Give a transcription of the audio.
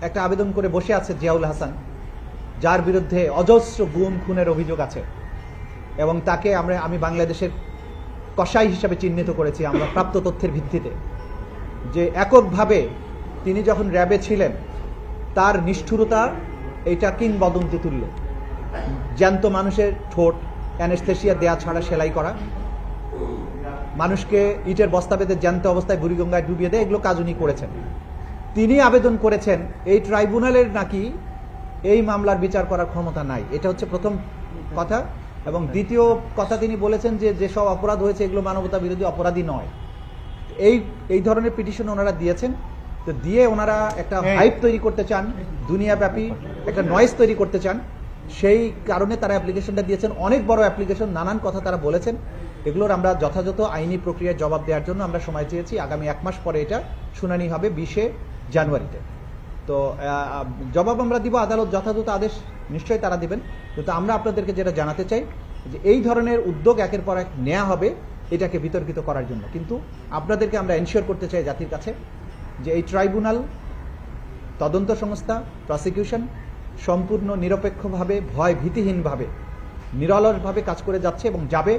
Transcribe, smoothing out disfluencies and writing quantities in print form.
একটা আবেদন করে বসে আছে জিয়াউল হাসান, যার বিরুদ্ধে অজস্র গুম খুনের অভিযোগ আছে, এবং তাকে আমি বাংলাদেশের কসাই হিসাবে চিহ্নিত করেছি আমরা প্রাপ্ত তথ্যের ভিত্তিতে, যে এককভাবে তিনি যখন র্যাবে ছিলেন তার নিষ্ঠুরতা এটা কিংবদন্তি তুল্য। জ্যান্ত মানুষের ঠোঁট অ্যানেস্থেসিয়া দেয়া ছাড়া সেলাই করা, মানুষকে ইটের বস্তা বেঁধে জ্যান্ত অবস্থায় বুড়িগঙ্গায় ডুবিয়ে দেয়, এগুলো কাজ উনি করেছেন। তিনি আবেদন করেছেন এই ট্রাইব্যুনালের নাকি এই মামলার বিচার করার ক্ষমতা নাই, এটা হচ্ছে প্রথম কথা। এবং দ্বিতীয় কথা তিনি বলেছেন যে যেসব অপরাধ হয়েছে এগুলো মানবতা বিরোধী অপরাধী নয়। এই ধরনের পিটিশন ওনারা দিয়েছেন, তো দিয়ে ওনারা একটা হাইপ তৈরি করতে চান, দুনিয়াব্যাপী একটা নয়েজ তৈরি করতে চান, সেই কারণে তারা অ্যাপ্লিকেশনটা দিয়েছেন। অনেক বড় অ্যাপ্লিকেশন, নানান কথা তারা বলেছেন, এগুলোর আমরা যথাযথ আইনি প্রক্রিয়ায় জবাব দেওয়ার জন্য আমরা সময় চেয়েছি। আগামী 1 মাস পরে এটা শুনানি হবে 20শে জানুয়ারিতে। তো জবাব আমরা দিব, আদালত যথাযথ আদেশ নিশ্চয়ই তারা দিবেন। কিন্তু আমরা আপনাদেরকে যেটা জানাতে চাই যে এই ধরনের উদ্যোগ একের পর এক নেওয়া হবে এটাকে বিতর্কিত করার জন্য, কিন্তু আপনাদেরকে আমরা এনশিওর করতে চাই জাতির কাছে যে এই ট্রাইব্যুনাল, তদন্ত সংস্থা, প্রসিকিউশন সম্পূর্ণ নিরপেক্ষভাবে, ভয় ভীতিহীনভাবে, নিরলসভাবে কাজ করে যাচ্ছে এবং যাবে।